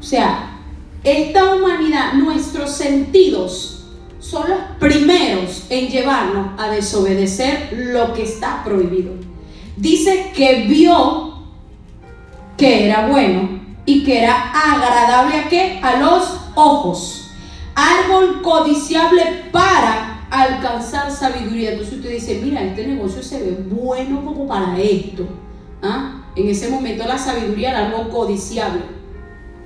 sea, esta humanidad, nuestros sentidos son los primeros en llevarnos a desobedecer lo que está prohibido. Dice que vio que era bueno y que era agradable ¿a qué? A los ojos, árbol codiciable para alcanzar sabiduría. Entonces usted dice, mira, este negocio se ve bueno como para esto. En ese momento la sabiduría era algo codiciable.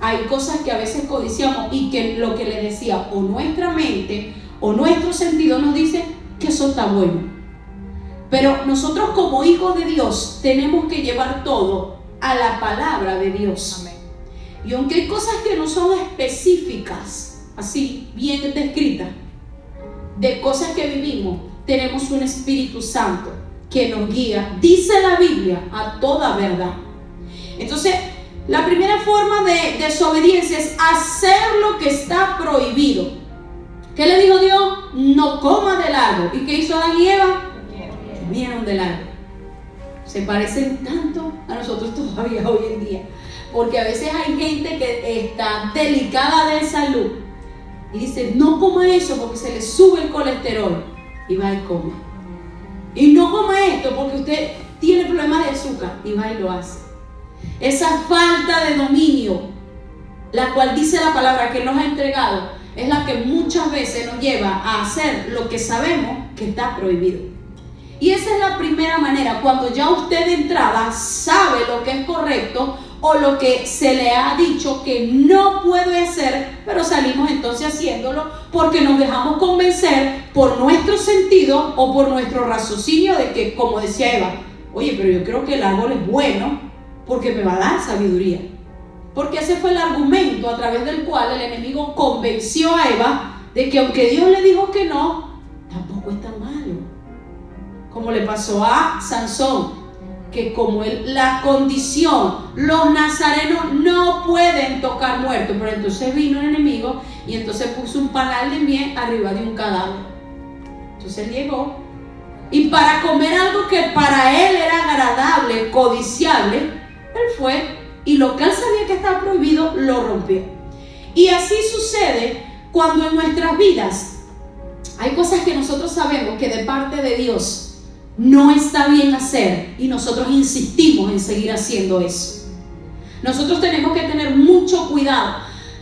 Hay cosas que a veces codiciamos y que lo que le decía, o nuestra mente o nuestro sentido nos dice que eso está bueno. Pero nosotros como hijos de Dios tenemos que llevar todo a la palabra de Dios. Amén. Y aunque hay cosas que no son específicas, así bien descritas, de cosas que vivimos, tenemos un Espíritu Santo que nos guía, dice la Biblia, a toda verdad. Entonces, la primera forma de desobediencia es hacer lo que está prohibido. ¿Qué le dijo Dios? No coma del árbol. ¿Y qué hizo Adán y Eva? Comieron del árbol. Se parecen tanto a nosotros todavía hoy en día, porque a veces hay gente que está delicada de salud y dice, no coma eso porque se le sube el colesterol, y va y come. Y no coma esto porque usted tiene problemas de azúcar, y va y lo hace. Esa falta de dominio, la cual dice la palabra que nos ha entregado, es la que muchas veces nos lleva a hacer lo que sabemos que está prohibido. Y esa es la primera manera, cuando ya usted de entrada sabe lo que es correcto o lo que se le ha dicho que no puede hacer, pero salimos entonces haciéndolo porque nos dejamos convencer por nuestro sentido o por nuestro raciocinio de que, como decía Eva, oye, pero yo creo que el árbol es bueno porque me va a dar sabiduría. Porque ese fue el argumento a través del cual el enemigo convenció a Eva de que aunque Dios le dijo que no, tampoco es tan malo. Como le pasó a Sansón, que como la condición, los nazarenos no pueden tocar muertos, pero entonces vino el enemigo y entonces puso un panal de miel arriba de un cadáver. Entonces él llegó y para comer algo que para él era agradable, codiciable, él fue y lo que él sabía que estaba prohibido lo rompió. Y así sucede cuando en nuestras vidas hay cosas que nosotros sabemos que de parte de Dios no está bien hacer y nosotros insistimos en seguir haciendo eso. Nosotros tenemos que tener mucho cuidado,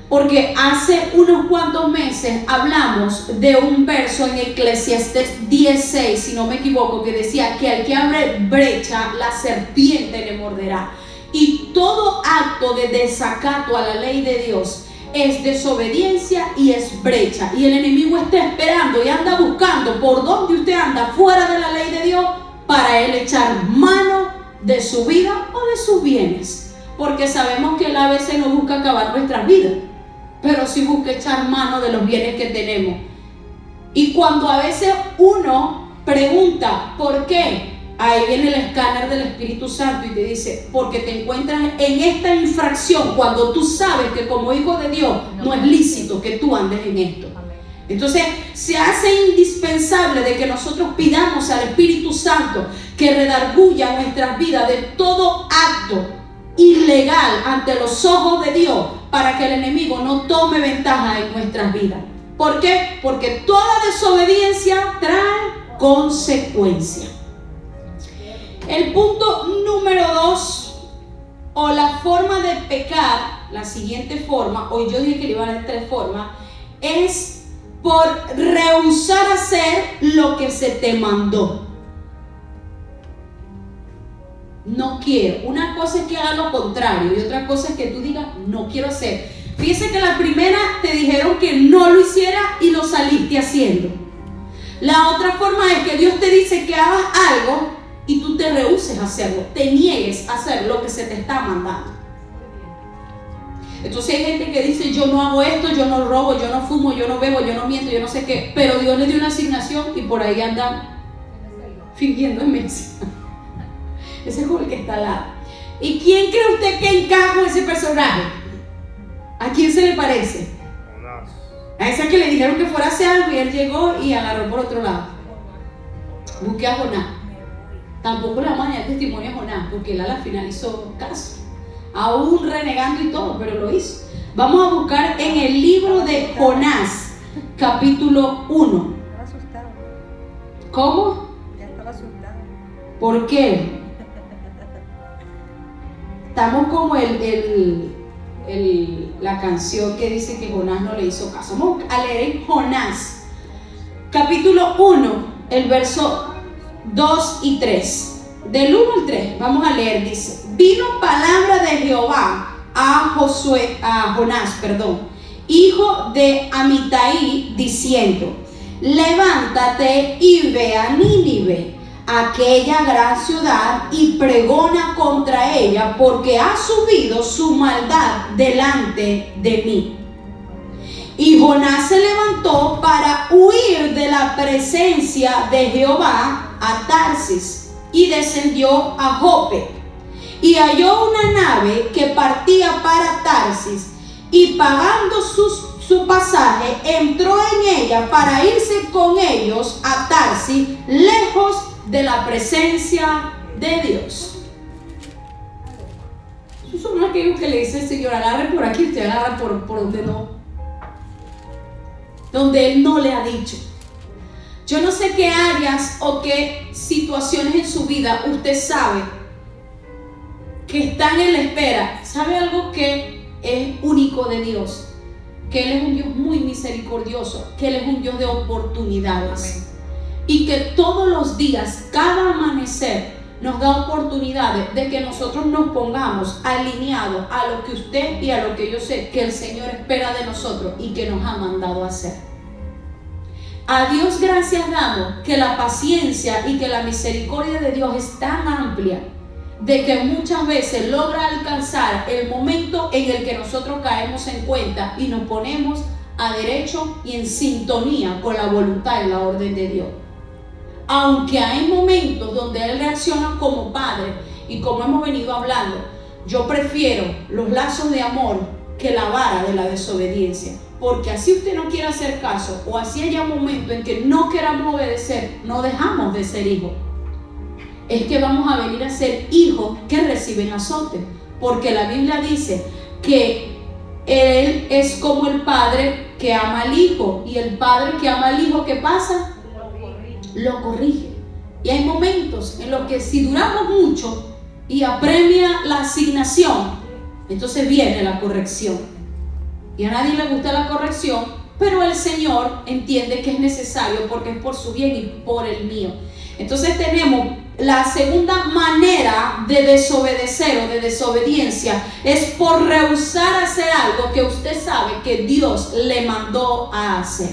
porque hace unos cuantos meses hablamos de un verso en Eclesiastés 10:6, si no me equivoco, que decía que al que abre brecha, la serpiente le morderá. Y todo acto de desacato a la ley de Dios es desobediencia y es brecha, y el enemigo está esperando y anda buscando por donde usted anda fuera de la ley de Dios para él echar mano de su vida o de sus bienes, porque sabemos que él a veces no busca acabar nuestras vidas, pero sí busca echar mano de los bienes que tenemos. Y cuando a veces uno pregunta ¿por qué? Ahí viene el escáner del Espíritu Santo y te dice, porque te encuentras en esta infracción cuando tú sabes que como hijo de Dios no es lícito que tú andes en esto. Entonces se hace indispensable de que nosotros pidamos al Espíritu Santo que redarguya nuestras vidas de todo acto ilegal ante los ojos de Dios, para que el enemigo no tome ventaja en nuestras vidas. ¿Por qué? Porque toda desobediencia trae consecuencias. El punto número 2, o la forma de pecar, la siguiente forma, hoy yo dije que le iban a dar 3 formas, es por rehusar hacer lo que se te mandó. No quiero. Una cosa es que haga lo contrario y otra cosa es que tú digas no quiero hacer. Fíjese que la primera te dijeron que no lo hiciera y lo saliste haciendo. La otra forma es que Dios te dice que hagas algo y tú te rehuses a hacerlo, te niegues a hacer lo que se te está mandando. Entonces hay gente que dice yo no hago esto, yo no robo, yo no fumo, yo no bebo, yo no miento, yo no sé qué, pero Dios le dio una asignación y por ahí andan fingiendo demencia. Ese es el que está al lado. ¿Y quién cree usted que encaja con ese personaje? ¿A quién se le parece? A esa que le dijeron que fuera a hacer algo y él llegó y agarró por otro lado. Busque a Jonás. Tampoco le vamos a dar testimonio a Jonás, porque él a la final hizo caso, aún renegando y todo, pero lo hizo. Vamos a buscar en el libro de Jonás, capítulo 1. Estaba asustado. ¿Cómo? Ya estaba asustado. ¿Por qué? Estamos como la canción que dice que Jonás no le hizo caso. Vamos a leer en Jonás, capítulo 1, el verso 2 y 3. Del 1 al 3, vamos a leer, dice: vino palabra de Jehová a Jonás, hijo de Amitai, diciendo: levántate y ve a Nínive, aquella gran ciudad, y pregona contra ella, porque ha subido su maldad delante de mí. Y Jonás se levantó para huir de la presencia de Jehová a Tarsis, y descendió a Jope, y halló una nave que partía para Tarsis, y pagando su pasaje, entró en ella para irse con ellos a Tarsis, lejos de la presencia de Dios. Esos son aquellos que le dicen: Señor, agarre por aquí, usted agarra por donde no, donde Él no le ha dicho. Yo no sé qué áreas o qué situaciones en su vida usted sabe que están en la espera. ¿Sabe algo que es único de Dios? Que Él es un Dios muy misericordioso, que Él es un Dios de oportunidades. Amén. Y que todos los días, cada amanecer, nos da oportunidades de que nosotros nos pongamos alineados a lo que usted y a lo que yo sé que el Señor espera de nosotros y que nos ha mandado a hacer. A Dios gracias damos que la paciencia y que la misericordia de Dios es tan amplia de que muchas veces logra alcanzar el momento en el que nosotros caemos en cuenta y nos ponemos a derecho y en sintonía con la voluntad y la orden de Dios. Aunque hay momentos donde Él reacciona como Padre, y como hemos venido hablando, yo prefiero los lazos de amor que la vara de la desobediencia. Porque así usted no quiere hacer caso, o así haya un momento en que no queramos obedecer, no dejamos de ser hijos. Es que vamos a venir a ser hijos que reciben azote. Porque la Biblia dice que Él es como el padre que ama al hijo. Y el padre que ama al hijo, ¿qué pasa? Lo corrige. Y hay momentos en los que si duramos mucho y apremia la asignación, entonces viene la corrección. Y a nadie le gusta la corrección, pero el Señor entiende que es necesario porque es por su bien y por el mío. Entonces tenemos la segunda manera de desobedecer o de desobediencia, es por rehusar hacer algo que usted sabe que Dios le mandó a hacer.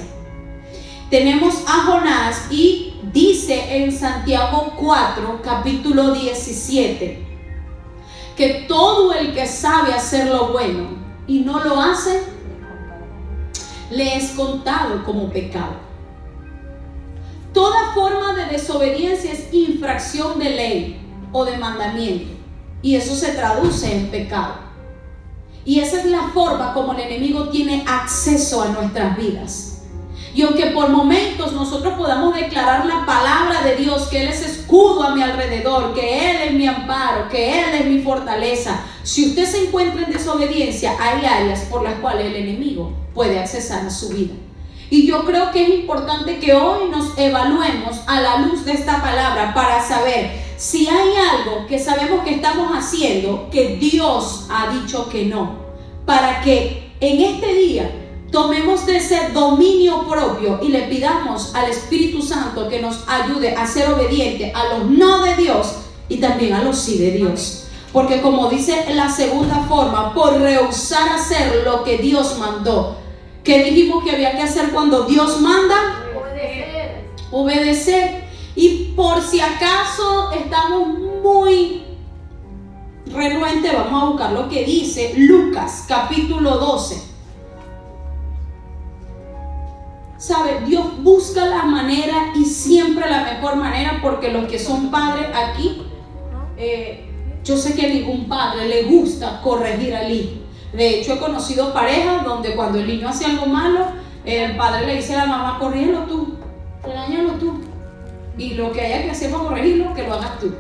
Tenemos a Jonás, y dice en Santiago 4, capítulo 17, que todo el que sabe hacer lo bueno y no lo hace, le es contado como pecado. Toda forma de desobediencia es infracción de ley o de mandamiento, y eso se traduce en pecado. Y esa es la forma como el enemigo tiene acceso a nuestras vidas. Y aunque por momentos nosotros podamos declarar la palabra de Dios, que Él es escudo a mi alrededor, que Él es mi amparo, que Él es mi fortaleza, si usted se encuentra en desobediencia, hay áreas por las cuales el enemigo puede accesar a su vida. Y yo creo que es importante que hoy nos evaluemos a la luz de esta palabra para saber si hay algo que sabemos que estamos haciendo que Dios ha dicho que no, para que en este día tomemos de ese dominio propio y le pidamos al Espíritu Santo que nos ayude a ser obedientes a los no de Dios y también a los sí de Dios. Porque como dice en la segunda forma, por rehusar hacer lo que Dios mandó. ¿Qué dijimos que había que hacer cuando Dios manda? Obedecer. Y por si acaso estamos muy renuentes, vamos a buscar lo que dice Lucas capítulo 12. ¿Sabe? Dios busca la manera, y siempre la mejor manera, porque los que son padres aquí, yo sé que a ningún padre le gusta corregir al hijo. De hecho, he conocido parejas donde cuando el niño hace algo malo, el padre le dice a la mamá: corrígelo tú, regáñalo tú, y lo que haya que hacer para corregirlo, que lo hagas tú.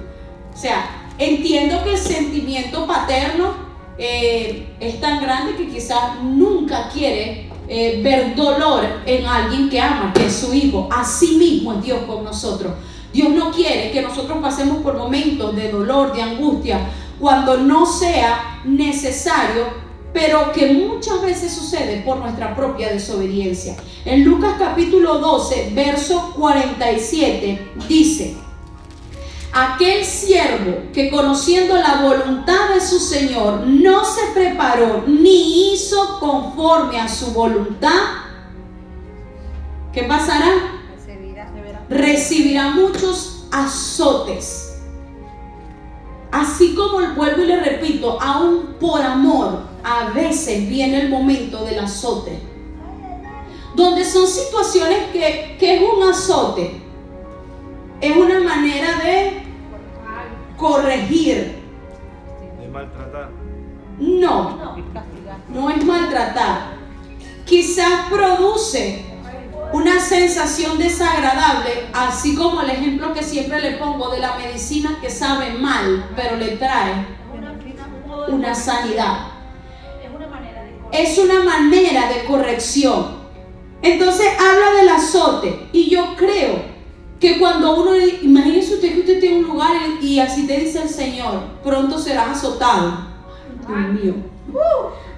O sea, entiendo que el sentimiento paterno es tan grande que quizás nunca quiere ver dolor en alguien que ama, que es su hijo. Así mismo es Dios con nosotros. Dios no quiere que nosotros pasemos por momentos de dolor, de angustia, cuando no sea necesario, pero que muchas veces sucede por nuestra propia desobediencia. En Lucas capítulo 12, verso 47, dice: aquel siervo que, conociendo la voluntad de su Señor, no se preparó ni hizo conforme a su voluntad, ¿qué pasará? Recibirá muchos azotes. Así como, vuelvo y le repito, aún por amor, a veces viene el momento del azote, donde son situaciones que es un azote, es una manera de corregir, de maltratar. No es maltratar. Quizás produce una sensación desagradable, así como el ejemplo que siempre le pongo de la medicina que sabe mal, pero le trae una sanidad. Es una manera de corrección. Entonces habla del azote, y yo creo que cuando uno, imagínese usted que usted esté en un lugar y así te dice el Señor: pronto serás azotado. Dios mío,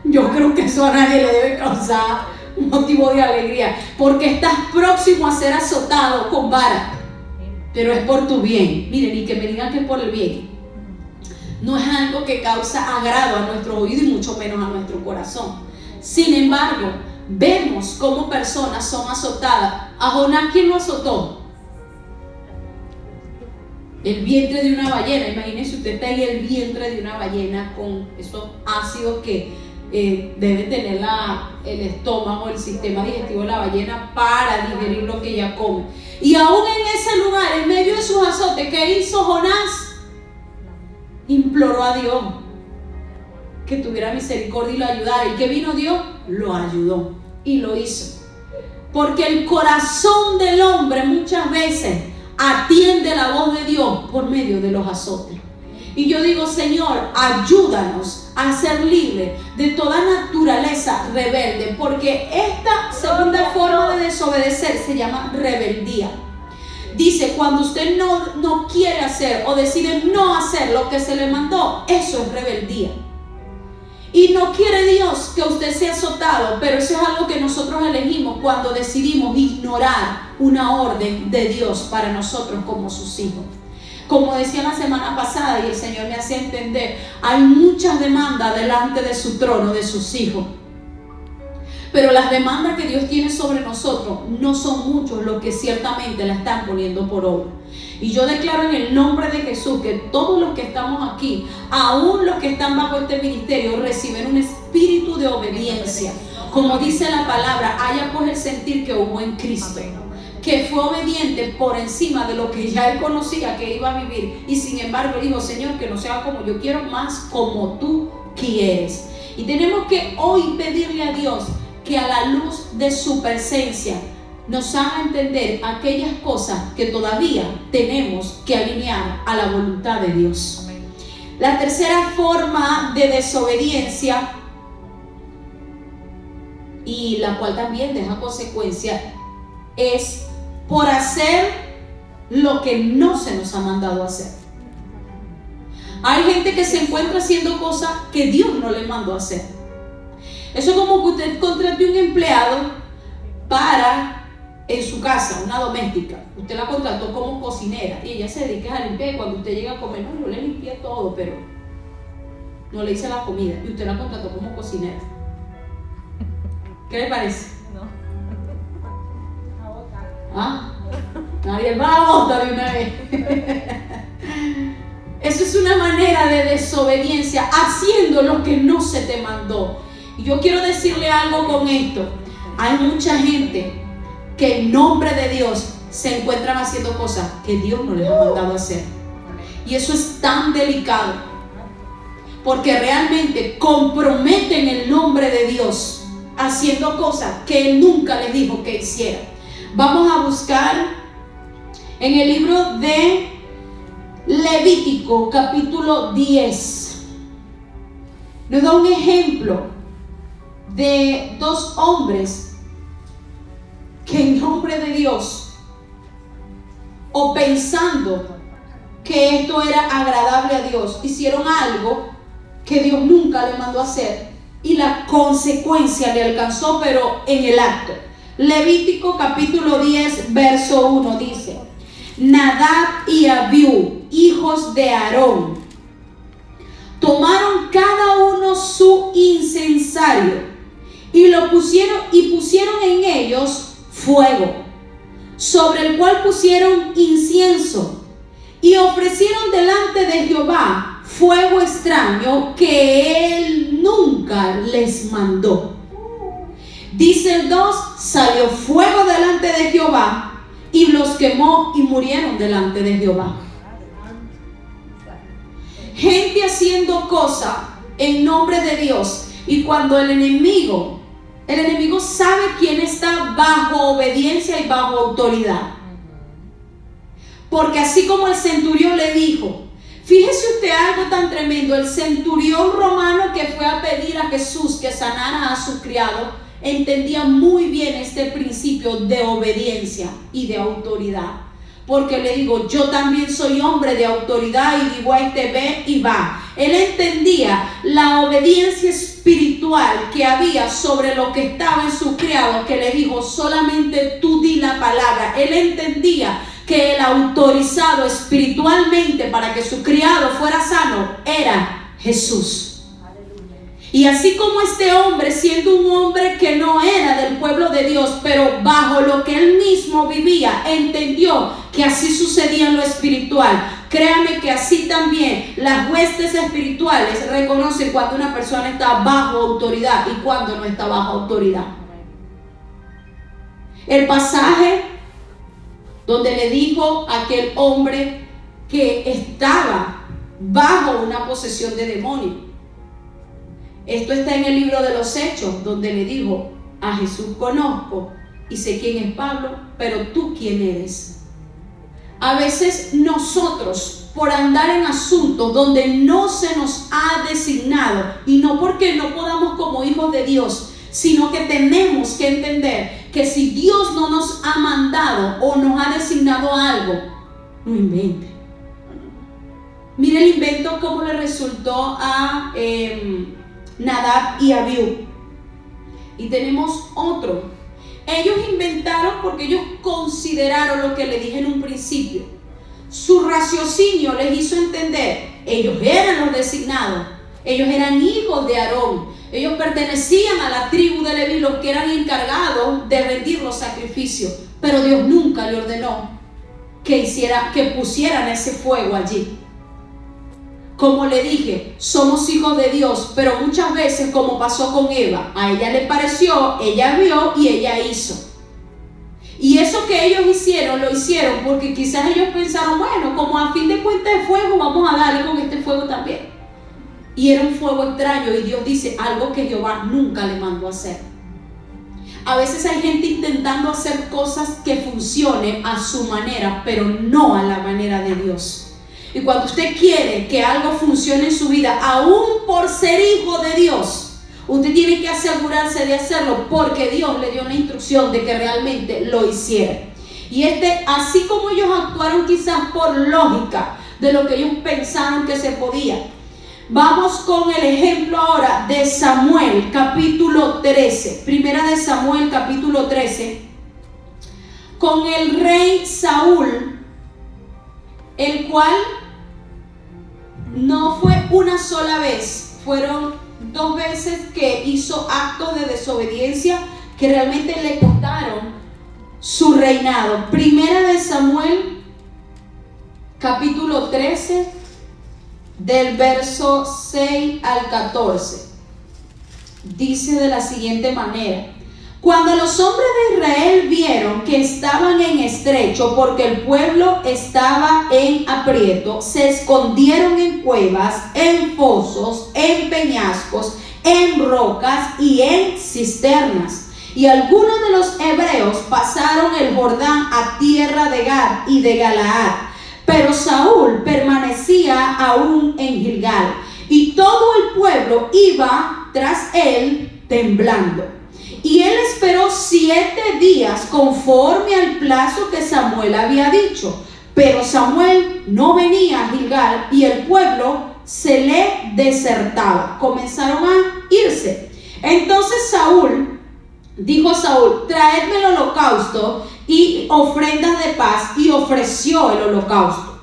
yo creo que eso a nadie le debe causar un motivo de alegría, porque estás próximo a ser azotado con vara, pero es por tu bien. Miren, y que me digan que es por el bien, no es algo que causa agrado a nuestro oído y mucho menos a nuestro corazón. Sin embargo, vemos cómo personas son azotadas. A Jonás, ¿quién lo azotó? El vientre de una ballena. Imagínese usted está en el vientre de una ballena con esos ácidos que debe tener el estómago, el sistema digestivo de la ballena para digerir lo que ella come. Y aún en ese lugar, en medio de sus azotes, ¿qué hizo Jonás? Imploró a Dios que tuviera misericordia y lo ayudara. ¿Y qué vino Dios? Lo ayudó y lo hizo. Porque el corazón del hombre muchas veces atiende la voz de Dios por medio de los azotes. Y yo digo: Señor, ayúdanos a ser libres de toda naturaleza rebelde, porque esta segunda forma de desobedecer se llama rebeldía. Dice, cuando usted no quiere hacer o decide no hacer lo que se le mandó, eso es rebeldía. Y no quiere Dios que usted sea azotado, pero eso es algo que nosotros elegimos cuando decidimos ignorar una orden de Dios para nosotros como sus hijos. Como decía la semana pasada, y el Señor me hacía entender, hay muchas demandas delante de su trono, de sus hijos. Pero las demandas que Dios tiene sobre nosotros no son muchos los que ciertamente la están poniendo por obra. Y yo declaro en el nombre de Jesús que todos los que estamos aquí, aún los que están bajo este ministerio, reciben un espíritu de obediencia. Como dice la palabra, haya pues el sentir que hubo en Cristo, que fue obediente por encima de lo que ya él conocía que iba a vivir, y sin embargo dijo: Señor, que no sea como yo quiero, más como tú quieres. Y tenemos que hoy pedirle a Dios que a la luz de su presencia nos haga entender aquellas cosas que todavía tenemos que alinear a la voluntad de Dios. La tercera forma de desobediencia, y la cual también deja consecuencias, es por hacer lo que no se nos ha mandado hacer. Hay gente que se encuentra haciendo cosas que Dios no le mandó a hacer. Eso es como que usted contrate un empleado para, en su casa, una doméstica. Usted la contrató como cocinera y ella se dedica a limpiar, y cuando usted llega a comer, no, yo le limpié todo, pero no le hice la comida, y usted la contrató como cocinera. ¿Qué le parece? ¿Ah? Nadie va a votar de una vez. Eso es una manera de desobediencia, haciendo lo que no se te mandó. Y yo quiero decirle algo con esto. Hay mucha gente que en nombre de Dios se encuentran haciendo cosas que Dios no les ha mandado a hacer. Y eso es tan delicado, porque realmente comprometen el nombre de Dios haciendo cosas que Él nunca les dijo que hicieran. Vamos a buscar en el libro de Levítico, capítulo 10. Nos da un ejemplo de dos hombres que en nombre de Dios, o pensando que esto era agradable a Dios, hicieron algo que Dios nunca le mandó a hacer y la consecuencia le alcanzó, pero en el acto. Levítico capítulo 10 verso 1 dice: Nadab y Abiú, hijos de Aarón, tomaron cada uno su incensario y pusieron en ellos fuego, sobre el cual pusieron incienso, y ofrecieron delante de Jehová fuego extraño que él nunca les mandó. Dice el 2: salió fuego delante de Jehová y los quemó y murieron delante de Jehová. Gente haciendo cosas en nombre de Dios, y cuando el enemigo sabe quién está bajo obediencia y bajo autoridad. Porque así como el centurión le dijo, fíjese usted algo tan tremendo, el centurión romano que fue a pedir a Jesús que sanara a su criado, entendía muy bien este principio de obediencia y de autoridad. Porque le digo, yo también soy hombre de autoridad y digo a este ve y va. Él entendía la obediencia espiritual que había sobre lo que estaba en su criado, que le dijo, solamente tú di la palabra. Él entendía que el autorizado espiritualmente para que su criado fuera sano era Jesús. Y así como este hombre, siendo un hombre que no era del pueblo de Dios, pero bajo lo que él mismo vivía, entendió que así sucedía en lo espiritual. Créame que así también las huestes espirituales reconocen cuando una persona está bajo autoridad y cuando no está bajo autoridad. El pasaje donde le dijo a aquel hombre que estaba bajo una posesión de demonio. Esto está en el libro de los Hechos, donde le dijo: a Jesús conozco y sé quién es Pablo, pero tú quién eres. A veces nosotros, por andar en asuntos donde no se nos ha designado, y no porque no podamos como hijos de Dios, sino que tenemos que entender que si Dios no nos ha mandado o nos ha designado algo, no invente. Mire el invento cómo le resultó a Nadab y Abiú. Y tenemos otro. Ellos inventaron porque ellos consideraron lo que le dije en un principio. Su raciocinio les hizo entender, ellos eran los designados, ellos eran hijos de Aarón, ellos pertenecían a la tribu de Leví, los que eran encargados de rendir los sacrificios, pero Dios nunca le ordenó que pusieran ese fuego allí. Como le dije, somos hijos de Dios, pero muchas veces, como pasó con Eva, a ella le pareció, ella vio y ella hizo. Y eso que ellos hicieron, lo hicieron porque quizás ellos pensaron, bueno, como a fin de cuentas es fuego, vamos a darle con este fuego también. Y era un fuego extraño, y Dios dice algo que Jehová nunca le mandó a hacer. A veces hay gente intentando hacer cosas que funcionen a su manera, pero no a la manera de Dios. Y cuando usted quiere que algo funcione en su vida, aún por ser hijo de Dios, usted tiene que asegurarse de hacerlo porque Dios le dio una instrucción de que realmente lo hiciera. Y así como ellos actuaron quizás por lógica de lo que ellos pensaron que se podía. Vamos con el ejemplo ahora de Samuel, capítulo 13. Primera de Samuel, capítulo 13. Con el rey Saúl, el cual no fue una sola vez, fueron 2 veces que hizo actos de desobediencia que realmente le costaron su reinado. Primera de Samuel, capítulo 13, del verso 6 al 14. Dice de la siguiente manera: cuando los hombres de Israel vieron que estaban en estrecho, porque el pueblo estaba en aprieto, se escondieron en cuevas, en fosos, en peñascos, en rocas y en cisternas. Y algunos de los hebreos pasaron el Jordán a tierra de Gad y de Galaad. Pero Saúl permanecía aún en Gilgal. y todo el pueblo iba tras él temblando. Y él esperó 7 días conforme al plazo que Samuel había dicho. Pero Samuel no venía a Gilgal y el pueblo se le desertaba. Comenzaron a irse. Entonces dijo Saúl, traedme el holocausto y ofrendas de paz, y ofreció el holocausto.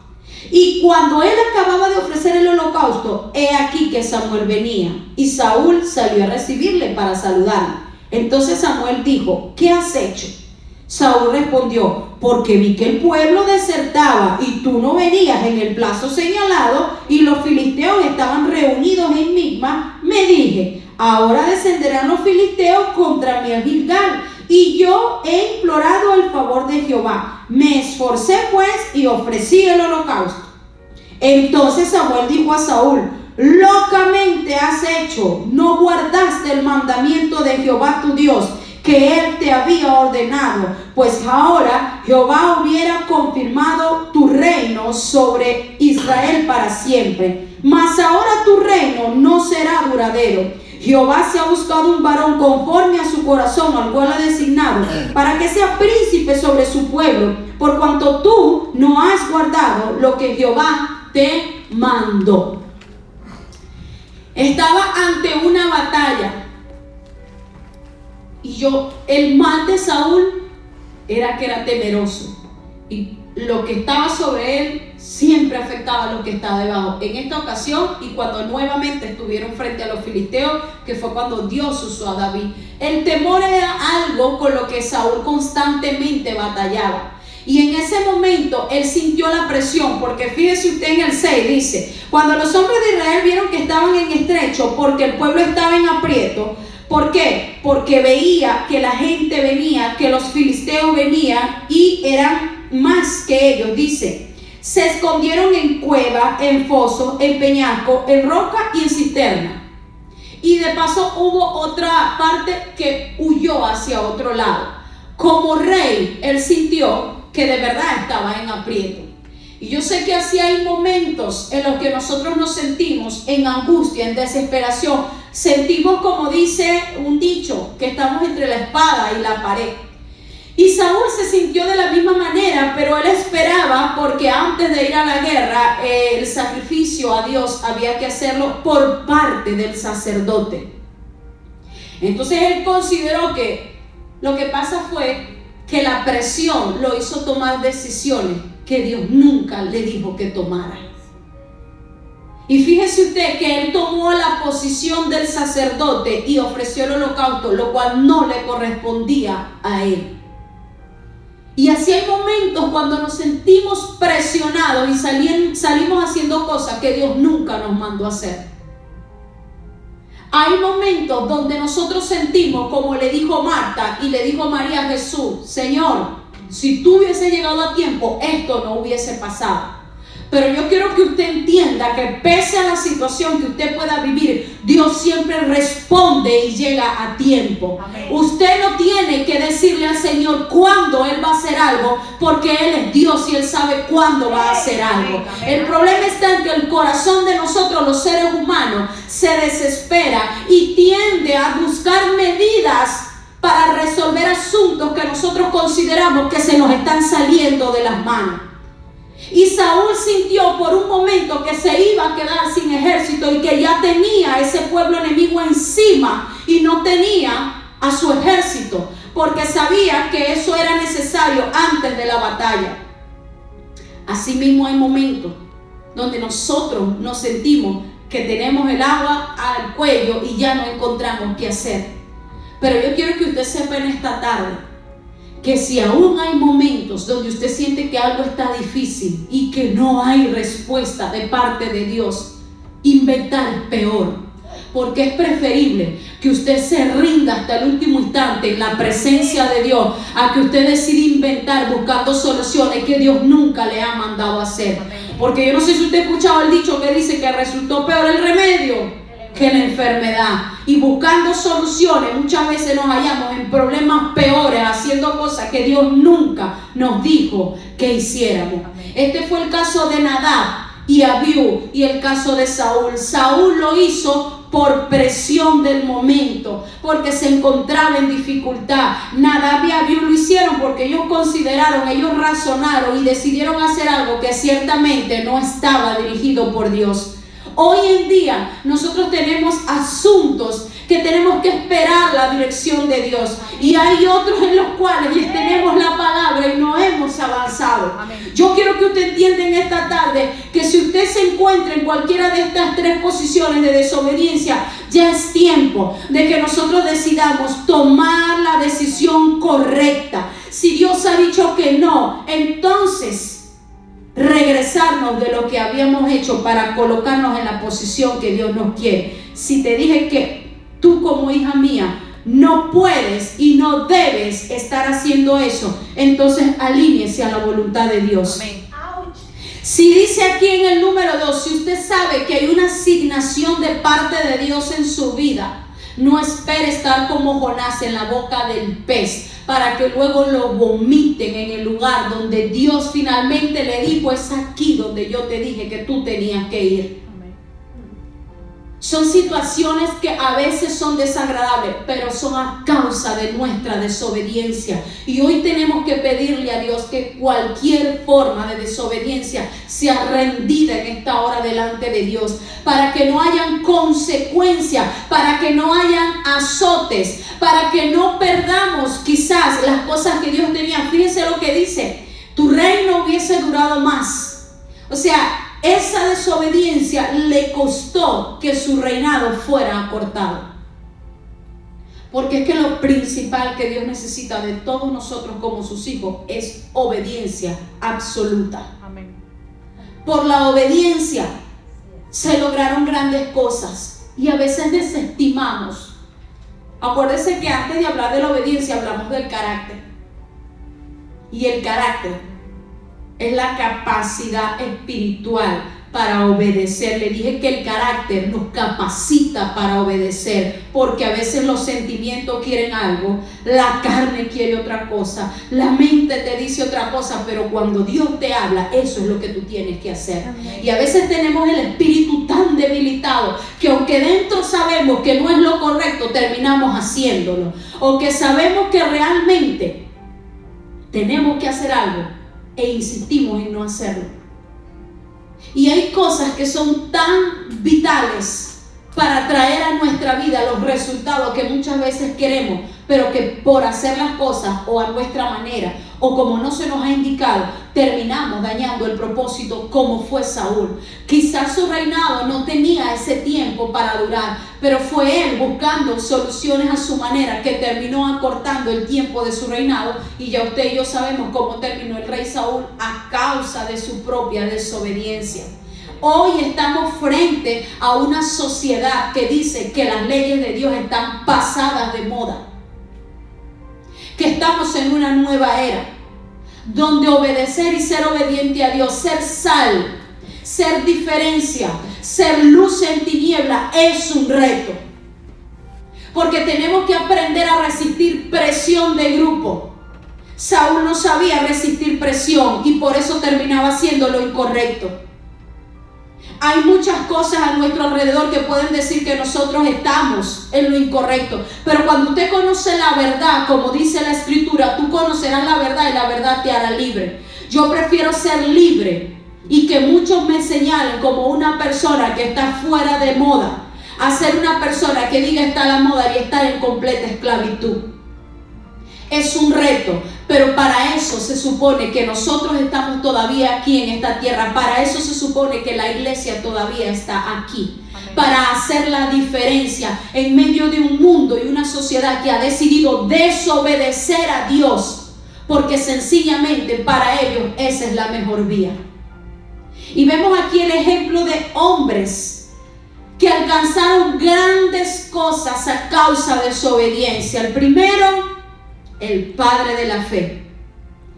Y cuando él acababa de ofrecer el holocausto, he aquí que Samuel venía, y Saúl salió a recibirle para saludarle. Entonces Samuel dijo, ¿qué has hecho? Saúl respondió, porque vi que el pueblo desertaba y tú no venías en el plazo señalado y los filisteos estaban reunidos en Micma. Me dije, ahora descenderán los filisteos contra mí a Gilgal, y yo he implorado el favor de Jehová. Me esforcé pues y ofrecí el holocausto. Entonces Samuel dijo a Saúl, locamente has hecho, no guardaste el mandamiento de Jehová tu Dios, que él te había ordenado, pues ahora Jehová hubiera confirmado tu reino sobre Israel para siempre. Mas ahora tu reino no será duradero. Jehová se ha buscado un varón conforme a su corazón, al cual ha designado, para que sea príncipe sobre su pueblo, por cuanto tú no has guardado lo que Jehová te mandó. Estaba ante una batalla. Y el mal de Saúl era que era temeroso. Y lo que estaba sobre él siempre afectaba a lo que estaba debajo. En esta ocasión, y cuando nuevamente estuvieron frente a los filisteos, que fue cuando Dios usó a David, el temor era algo con lo que Saúl constantemente batallaba. Y en ese momento él sintió la presión, porque fíjese usted en el 6, dice, cuando los hombres de Israel vieron que estaban en estrecho, porque el pueblo estaba en aprieto. ¿Por qué? Porque veía que la gente venía, que los filisteos venían y eran más que ellos. Dice, se escondieron en cueva, en foso, en peñasco, en roca y en cisterna. Y de paso hubo otra parte que huyó hacia otro lado. Como rey, él sintió que de verdad estaba en aprieto. Y yo sé que así hay momentos en los que nosotros nos sentimos en angustia, en desesperación. Sentimos, como dice un dicho, que estamos entre la espada y la pared. Y Saúl se sintió de la misma manera, pero él esperaba, porque antes de ir a la guerra, el sacrificio a Dios había que hacerlo por parte del sacerdote. Entonces él consideró que lo que pasa fue que la presión lo hizo tomar decisiones que Dios nunca le dijo que tomara. Y fíjese usted que él tomó la posición del sacerdote y ofreció el holocausto, lo cual no le correspondía a él. Y así hay momentos cuando nos sentimos presionados y salimos haciendo cosas que Dios nunca nos mandó a hacer. Hay momentos donde nosotros sentimos, como le dijo Marta y le dijo María a Jesús, Señor, si tú hubiese llegado a tiempo, esto no hubiese pasado. Pero yo quiero que usted entienda que pese a la situación que usted pueda vivir, Dios siempre responde y llega a tiempo. Amén. Usted no tiene que decirle al Señor cuándo Él va a hacer algo, porque Él es Dios y Él sabe cuándo va a hacer algo. El problema está en que el corazón de nosotros, los seres humanos, se desespera y tiende a buscar medidas para resolver asuntos que nosotros consideramos que se nos están saliendo de las manos. Y Saúl sintió por un momento que se iba a quedar sin ejército y que ya tenía ese pueblo enemigo encima y no tenía a su ejército, porque sabía que eso era necesario antes de la batalla. Asimismo hay momentos donde nosotros nos sentimos que tenemos el agua al cuello y ya no encontramos qué hacer. Pero yo quiero que usted sepa en esta tarde que si aún hay momentos donde usted siente que algo está difícil y que no hay respuesta de parte de Dios, inventar es peor, porque es preferible que usted se rinda hasta el último instante en la presencia de Dios a que usted decida inventar buscando soluciones que Dios nunca le ha mandado a hacer. Porque yo no sé si usted ha escuchado el dicho que dice que resultó peor el remedio que la enfermedad, y buscando soluciones muchas veces nos hallamos en problemas peores, haciendo cosas que Dios nunca nos dijo que hiciéramos. Este fue el caso de Nadab y Abiú, y el caso de Saúl. Saúl lo hizo por presión del momento, porque se encontraba en dificultad. Nadab y Abiú lo hicieron porque ellos consideraron, ellos razonaron y decidieron hacer algo que ciertamente no estaba dirigido por Dios. Hoy en día nosotros tenemos asuntos que tenemos que esperar la dirección de Dios, y hay otros en los cuales ya tenemos la palabra y no hemos avanzado. Yo quiero que usted entienda en esta tarde que si usted se encuentra en cualquiera de estas tres posiciones de desobediencia, ya es tiempo de que nosotros decidamos tomar la decisión correcta. Si Dios ha dicho que no, entonces regresarnos de lo que habíamos hecho para colocarnos en la posición que Dios nos quiere. Si te dije que tú, como hija mía, no puedes y no debes estar haciendo eso, entonces alíñese a la voluntad de Dios. Amén. Si dice aquí en el número 2, si usted sabe que hay una asignación de parte de Dios en su vida, no espere estar como Jonás en la boca del pez para que luego lo vomiten en el lugar donde Dios finalmente le dijo: es aquí donde yo te dije que tú tenías que ir. Son situaciones que a veces son desagradables, pero son a causa de nuestra desobediencia. Y hoy tenemos que pedirle a Dios que cualquier forma de desobediencia sea rendida en esta hora delante de Dios, para que no hayan consecuencias, para que no hayan azotes, para que no perdamos quizás las cosas que Dios tenía. Fíjense lo que dice: tu reino hubiese durado más. O sea, esa desobediencia le costó que su reinado fuera acortado. Porque es que lo principal que Dios necesita de todos nosotros como sus hijos es obediencia absoluta. Amén. Por la obediencia se lograron grandes cosas y a veces desestimamos. Acuérdense que antes de hablar de la obediencia hablamos del carácter. Y el carácter es la capacidad espiritual para obedecer. Le dije que el carácter nos capacita para obedecer, porque a veces los sentimientos quieren algo, la carne quiere otra cosa, la mente te dice otra cosa, pero cuando Dios te habla, eso es lo que tú tienes que hacer. Amén. Y a veces tenemos el espíritu tan debilitado que aunque dentro sabemos que no es lo correcto, terminamos haciéndolo, o que sabemos que realmente tenemos que hacer algo e insistimos en no hacerlo. Y hay cosas que son tan vitales para traer a nuestra vida los resultados que muchas veces queremos, pero que por hacer las cosas o a nuestra manera o como no se nos ha indicado, terminamos dañando el propósito, como fue Saúl. Quizás su reinado no tenía ese tiempo para durar, pero fue él buscando soluciones a su manera que terminó acortando el tiempo de su reinado. Y ya usted y yo sabemos cómo terminó el rey Saúl a causa de su propia desobediencia. Hoy estamos frente a una sociedad que dice que las leyes de Dios están pasadas de moda, que estamos en una nueva era donde obedecer y ser obediente a Dios, ser sal, ser diferencia, ser luz en tiniebla es un reto, porque tenemos que aprender a resistir presión de grupo. Saúl no sabía resistir presión y por eso terminaba haciendo lo incorrecto. Hay muchas cosas a nuestro alrededor que pueden decir que nosotros estamos en lo incorrecto, pero cuando usted conoce la verdad, como dice la Escritura, tú conocerás la verdad y la verdad te hará libre. Yo prefiero ser libre y que muchos me señalen como una persona que está fuera de moda, a ser una persona que diga está la moda y estar en completa esclavitud. Es un reto, pero para eso se supone que nosotros estamos todavía aquí en esta tierra. Para eso se supone que la iglesia todavía está aquí. Amén. Para hacer la diferencia en medio de un mundo y una sociedad que ha decidido desobedecer a Dios, porque sencillamente para ellos esa es la mejor vía. Y vemos aquí el ejemplo de hombres que alcanzaron grandes cosas a causa de su obediencia. El primero, el padre de la fe,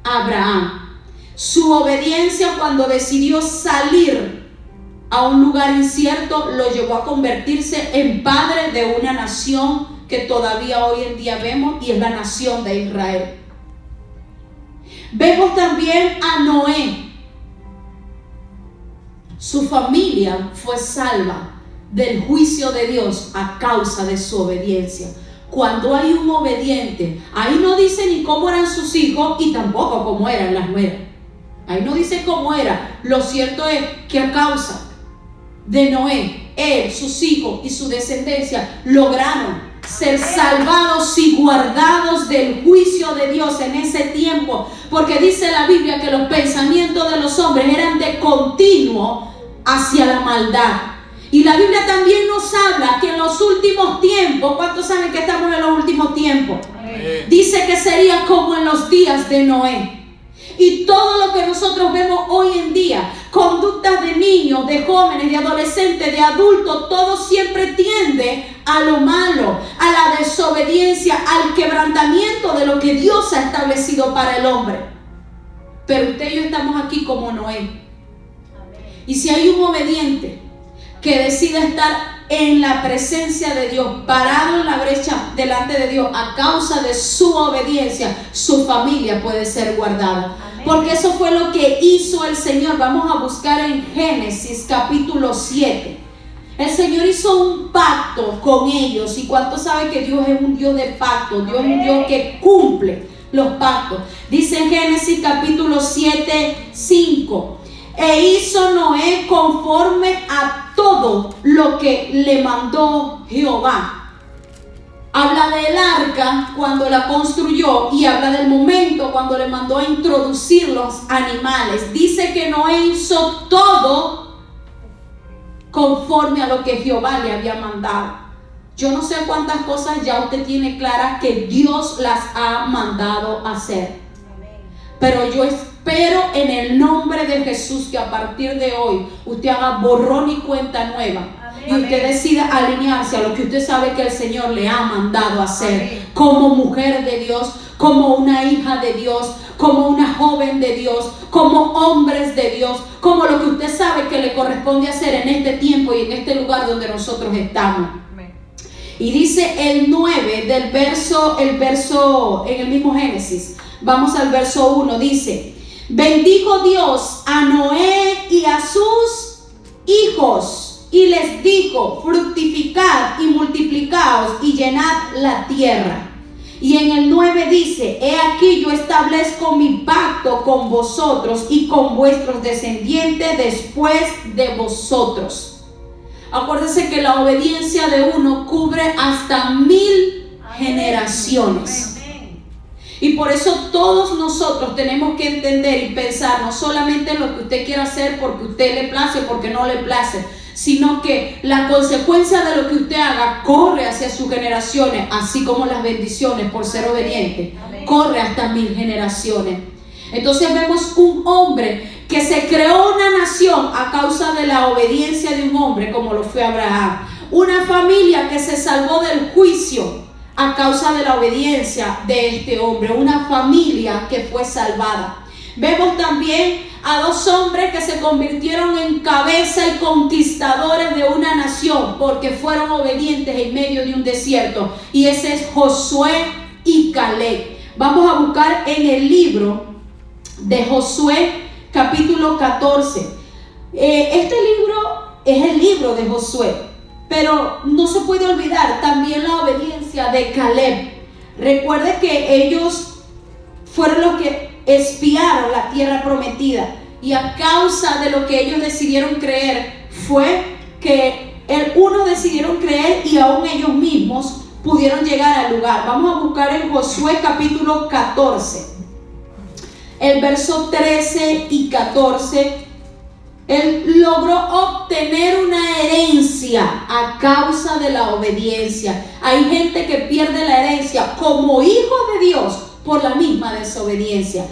Abraham. Su obediencia cuando decidió salir a un lugar incierto lo llevó a convertirse en padre de una nación que todavía hoy en día vemos, y es la nación de Israel. Vemos también a Noé. Su familia fue salva del juicio de Dios a causa de su obediencia. Cuando hay un obediente, ahí no dice ni cómo eran sus hijos y tampoco cómo eran las nueras. Ahí no dice cómo era. Lo cierto es que a causa de Noé, él, sus hijos y su descendencia lograron ser salvados y guardados del juicio de Dios en ese tiempo, porque dice la Biblia que los pensamientos de los hombres eran de continuo hacia la maldad. Y la Biblia también nos habla que en los últimos tiempos, ¿cuántos saben que estamos en los últimos tiempos? Dice que sería como en los días de Noé. Y todo lo que nosotros vemos hoy en día, conductas de niños, de jóvenes, de adolescentes, de adultos, todo siempre tiende a lo malo, a la desobediencia, al quebrantamiento de lo que Dios ha establecido para el hombre. Pero usted y yo estamos aquí como Noé. Y si hay un obediente que decide estar en la presencia de Dios, parado en la brecha delante de Dios a causa de su obediencia, su familia puede ser guardada. Porque eso fue lo que hizo el Señor. Vamos a buscar en Génesis capítulo 7. El Señor hizo un pacto con ellos. ¿Y cuántos saben que Dios es un Dios de pacto? Dios es un Dios que cumple los pactos. Dice en Génesis capítulo 7, 5. E hizo Noé conforme a todo lo que le mandó Jehová. Habla del arca cuando la construyó y habla del momento cuando le mandó a introducir los animales. Dice que Noé hizo todo conforme a lo que Jehová le había mandado. Yo no sé cuántas cosas ya usted tiene claras que Dios las ha mandado hacer. Pero yo espero en el nombre de Jesús que a partir de hoy usted haga borrón y cuenta nueva. Y usted decida alinearse a lo que usted sabe que el Señor le ha mandado hacer. Como mujer de Dios, como una hija de Dios, como una joven de Dios, como hombres de Dios, como lo que usted sabe que le corresponde hacer en este tiempo y en este lugar donde nosotros estamos. Y dice el 9 del verso, en el mismo Génesis. Vamos al verso 1, dice: bendijo Dios a Noé y a sus hijos, y les dijo: fructificad y multiplicaos y llenad la tierra. Y en el 9 dice: he aquí yo establezco mi pacto con vosotros y con vuestros descendientes después de vosotros. Acuérdense que la obediencia de uno cubre hasta 1000 generaciones. Y por eso todos nosotros tenemos que entender y pensar no solamente en lo que usted quiera hacer porque usted le place, porque no le place, sino que la consecuencia de lo que usted haga corre hacia sus generaciones, así como las bendiciones por ser obediente, corre hasta 1000 generaciones. Entonces vemos un hombre que se creó una nación a causa de la obediencia de un hombre como lo fue Abraham. Una familia que se salvó del juicio a causa de la obediencia de este hombre. Una familia que fue salvada. Vemos también a dos hombres que se convirtieron en cabeza y conquistadores de una nación porque fueron obedientes en medio de un desierto. Y ese es Josué y Caleb. Vamos a buscar en el libro de Josué capítulo 14. Este libro es el libro de Josué, pero no se puede olvidar también la obediencia de Caleb. Recuerde que ellos fueron los que espiaron la tierra prometida, y a causa de lo que ellos decidieron creer fue que unos decidieron creer y aún ellos mismos pudieron llegar al lugar. Vamos a buscar en Josué capítulo 14 el verso 13 y 14. Él logró obtener una herencia a causa de la obediencia. Hay gente que pierde la herencia como hijo de Dios por la misma desobediencia.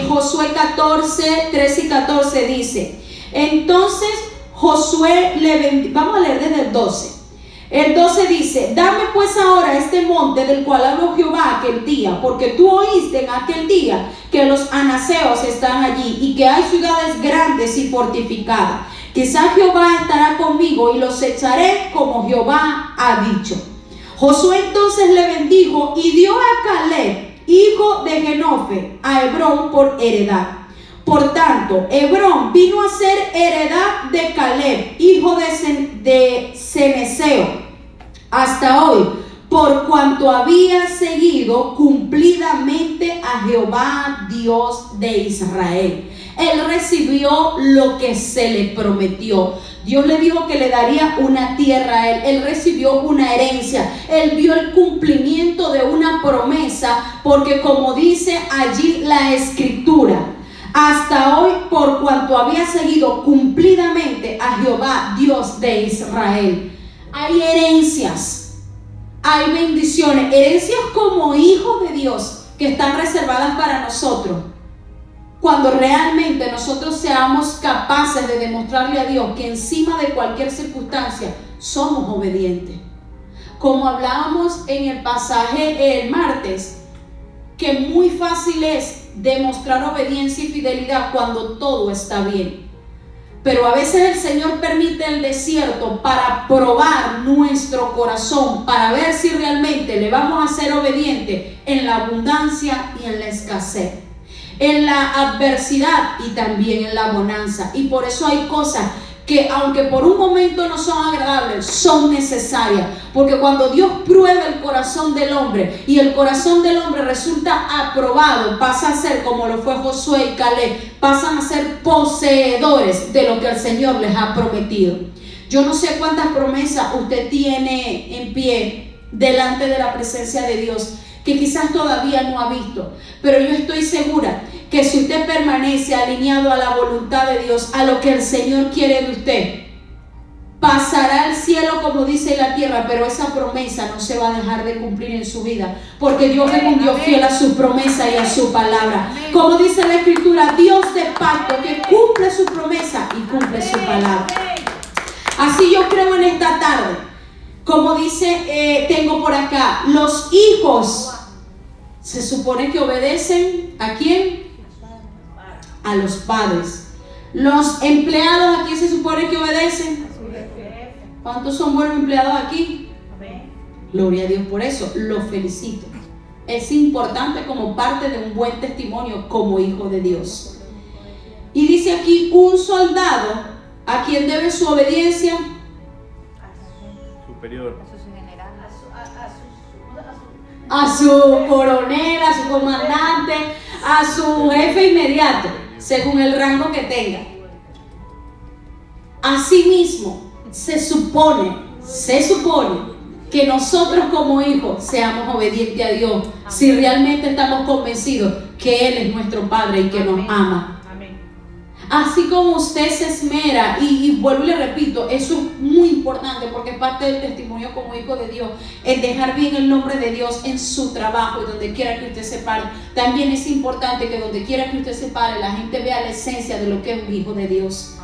Josué 14, 13 y 14 dice: entonces Josué vamos a leer desde el 12. El 12 dice: dame pues ahora este monte del cual habló Jehová aquel día, porque tú oíste en aquel día que los anaseos están allí y que hay ciudades grandes y fortificadas. Quizá Jehová estará conmigo y los echaré como Jehová ha dicho. Josué entonces le bendijo y dio a Caleb, hijo de Jenofe, a Hebrón por heredad. Por tanto, Hebrón vino a ser heredad de Caleb, hijo de Ceneseo, hasta hoy, por cuanto había seguido cumplidamente a Jehová, Dios de Israel. Él recibió lo que se le prometió. Dios le dijo que le daría una tierra a él. Él recibió una herencia. Él vio el cumplimiento de una promesa, porque como dice allí la escritura, hasta hoy, por cuanto había seguido cumplidamente a Jehová, Dios de Israel. Hay herencias, hay bendiciones, herencias como hijos de Dios que están reservadas para nosotros. Cuando realmente nosotros seamos capaces de demostrarle a Dios que encima de cualquier circunstancia somos obedientes. Como hablábamos en el pasaje el martes, que muy fácil es demostrar obediencia y fidelidad cuando todo está bien. Pero a veces el Señor permite el desierto para probar nuestro corazón, para ver si realmente le vamos a ser obedientes en la abundancia y en la escasez, en la adversidad y también en la bonanza. Y por eso hay cosas que, aunque por un momento no son agradables, son necesarias, porque cuando Dios prueba el corazón del hombre y el corazón del hombre resulta aprobado, pasa a ser como lo fue Josué y Caleb, pasan a ser poseedores de lo que el Señor les ha prometido. Yo no sé cuántas promesas usted tiene en pie delante de la presencia de Dios, que quizás todavía no ha visto, pero yo estoy segura que si usted permanece alineado a la voluntad de Dios, a lo que el Señor quiere de usted, pasará el cielo como dice la tierra, pero esa promesa no se va a dejar de cumplir en su vida, porque Dios es un Dios fiel a su promesa y a su palabra. Como dice la escritura, Dios de pacto, que cumple su promesa y cumple su palabra. Así yo creo en esta tarde, como dice, tengo por acá, los hijos se supone que obedecen ¿a quién? A los padres. Los empleados, ¿a quién se supone que obedecen? ¿Cuántos son buenos empleados aquí? Gloria a Dios por eso, los felicito. Es importante como parte de un buen testimonio como hijo de Dios. Y dice aquí, un soldado, ¿a quién debe su obediencia? Superior. A su coronel, a su comandante, a su jefe inmediato, según el rango que tenga. Asimismo, se supone que nosotros como hijos seamos obedientes a Dios, si realmente estamos convencidos que Él es nuestro Padre y que nos ama. Así como usted se esmera, y vuelvo y le repito, eso es muy importante porque es parte del testimonio como hijo de Dios, el dejar bien el nombre de Dios en su trabajo y donde quiera que usted se pare. También es importante que donde quiera que usted se pare, la gente vea la esencia de lo que es un hijo de Dios.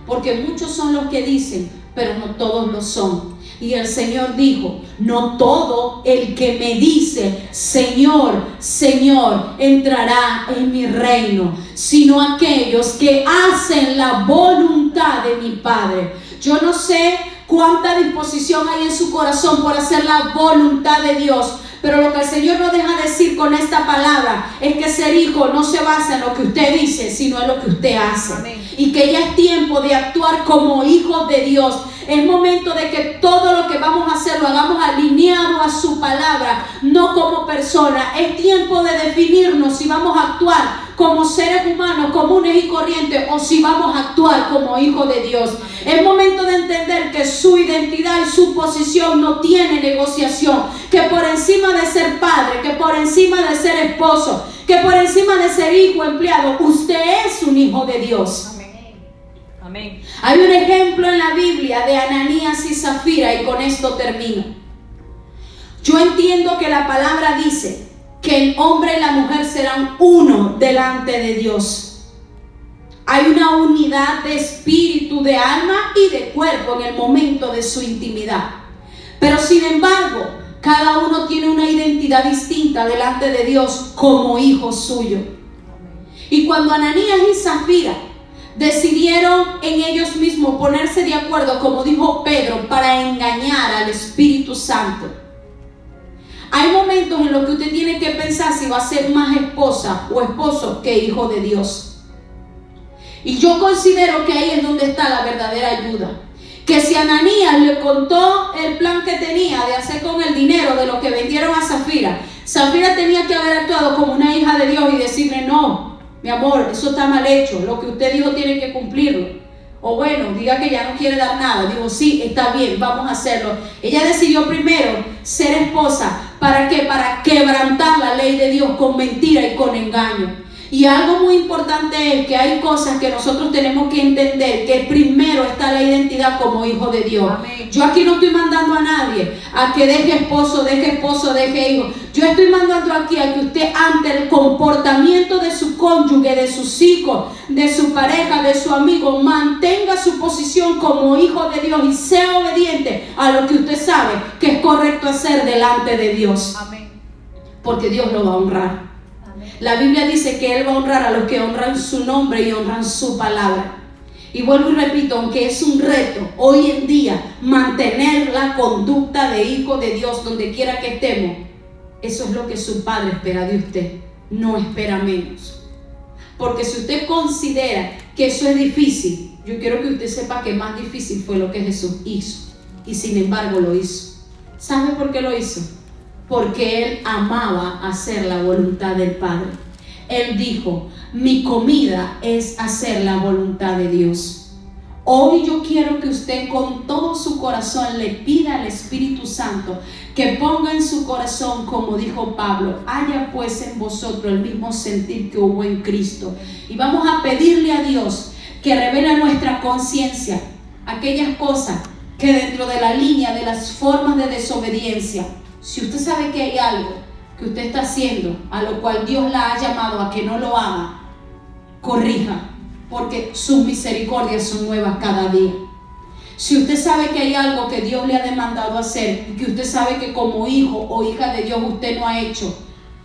Porque muchos son los que dicen, pero no todos lo son. Y el Señor dijo, no todo el que me dice, Señor, Señor, entrará en mi reino, sino aquellos que hacen la voluntad de mi Padre. Yo no sé cuánta disposición hay en su corazón por hacer la voluntad de Dios, pero lo que el Señor nos deja decir con esta palabra es que ser hijo no se basa en lo que usted dice, sino en lo que usted hace. Amén. Y que ya es tiempo de actuar como hijos de Dios. Es momento de que todo lo que vamos a hacer lo hagamos alineado a su palabra, no como persona. Es tiempo de definirnos si vamos a actuar como seres humanos comunes y corrientes o si vamos a actuar como hijos de Dios. Es momento de entender que su identidad y su posición no tiene negociación, que por encima de ser padre, que por encima de ser esposo, que por encima de ser hijo, empleado, usted es un hijo de Dios. Amén. Hay un ejemplo en la Biblia de Ananías y Zafira y con esto termino. Yo entiendo que la palabra dice que el hombre y la mujer serán uno delante de Dios. Hay una unidad de espíritu, de alma y de cuerpo en el momento de su intimidad. Pero sin embargo, cada uno tiene una identidad distinta delante de Dios como hijo suyo. Y cuando Ananías y Zafira decidieron en ellos mismos ponerse de acuerdo, como dijo Pedro, para engañar al Espíritu Santo. Hay momentos en los que usted tiene que pensar si va a ser más esposa o esposo que hijo de Dios. Y yo considero que ahí es donde está la verdadera ayuda. Que si Ananías le contó el plan que tenía de hacer con el dinero de lo que vendieron a Zafira, Zafira tenía que haber actuado como una hija de Dios y decirle: no, mi amor, eso está mal hecho, lo que usted dijo tiene que cumplirlo. O bueno, diga que ya no quiere dar nada. Digo, sí, está bien, vamos a hacerlo. Ella decidió primero ser esposa. ¿Para qué? Para quebrantar la ley de Dios con mentira y con engaño. Y algo muy importante es que hay cosas que nosotros tenemos que entender, que primero está la identidad como hijo de Dios. Amén. Yo aquí no estoy mandando a nadie a que deje esposo, deje hijo. Yo estoy mandando aquí a que usted, ante el comportamiento de su cónyuge, de sus hijos, de su pareja, de su amigo, mantenga su posición como hijo de Dios y sea obediente a lo que usted sabe que es correcto hacer delante de Dios. Amén. Porque Dios lo va a honrar. La Biblia dice que Él va a honrar a los que honran su nombre y honran su palabra. Y vuelvo y repito, aunque es un reto hoy en día mantener la conducta de hijo de Dios donde quiera que estemos, eso es lo que su Padre espera de usted, no espera menos. Porque si usted considera que eso es difícil, yo quiero que usted sepa que más difícil fue lo que Jesús hizo, y sin embargo lo hizo. ¿Sabe por qué lo hizo? Porque Él amaba hacer la voluntad del Padre. Él dijo: mi comida es hacer la voluntad de Dios. Hoy yo quiero que usted con todo su corazón le pida al Espíritu Santo que ponga en su corazón, como dijo Pablo: haya pues en vosotros el mismo sentir que hubo en Cristo. Y vamos a pedirle a Dios que revele a nuestra conciencia aquellas cosas que dentro de la línea de las formas de desobediencia, si usted sabe que hay algo que usted está haciendo a lo cual Dios la ha llamado a que no lo haga, corrija, porque sus misericordias son nuevas cada día. Si usted sabe que hay algo que Dios le ha demandado hacer y que usted sabe que como hijo o hija de Dios usted no ha hecho,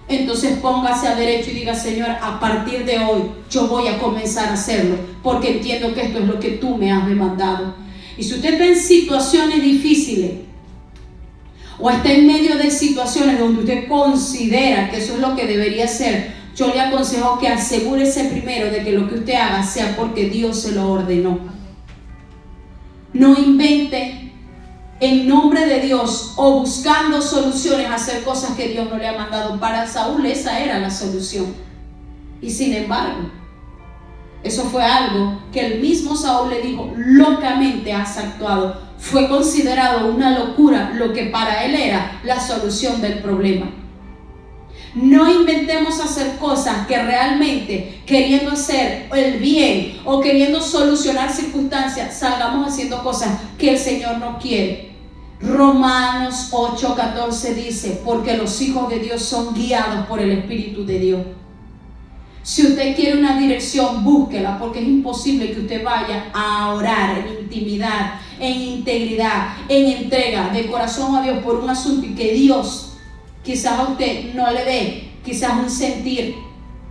entonces póngase a derecho y diga: Señor, a partir de hoy yo voy a comenzar a hacerlo, porque entiendo que esto es lo que tú me has demandado. Y si usted está en situaciones difíciles, o está en medio de situaciones donde usted considera que eso es lo que debería hacer, yo le aconsejo que asegúrese primero de que lo que usted haga sea porque Dios se lo ordenó. No invente en nombre de Dios o buscando soluciones a hacer cosas que Dios no le ha mandado. Para Saúl esa era la solución. Y sin embargo, eso fue algo que el mismo Saúl le dijo: locamente has actuado. Fue considerado una locura lo que para él era la solución del problema. No inventemos hacer cosas que realmente, queriendo hacer el bien o queriendo solucionar circunstancias, salgamos haciendo cosas que el Señor no quiere. Romanos 8:14 dice: porque los hijos de Dios son guiados por el Espíritu de Dios. Si usted quiere una dirección, búsquela, porque es imposible que usted vaya a orar en intimidad, en integridad, en entrega de corazón a Dios por un asunto y que Dios quizás a usted no le dé quizás un sentir.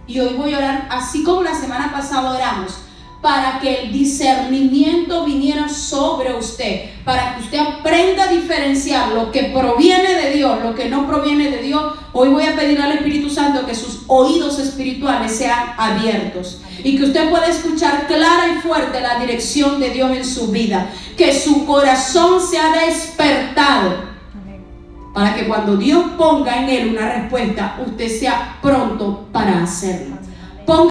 Y hoy voy a orar así como la semana pasada oramos, para que el discernimiento viniera sobre usted, para que usted aprenda a diferenciar lo que proviene de Dios, lo que no proviene de Dios. Hoy voy a pedir al Espíritu Santo que sus oídos espirituales sean abiertos y que usted pueda escuchar clara y fuerte la dirección de Dios en su vida, que su corazón sea despertado, para que cuando Dios ponga en él una respuesta, usted sea pronto para hacerlo.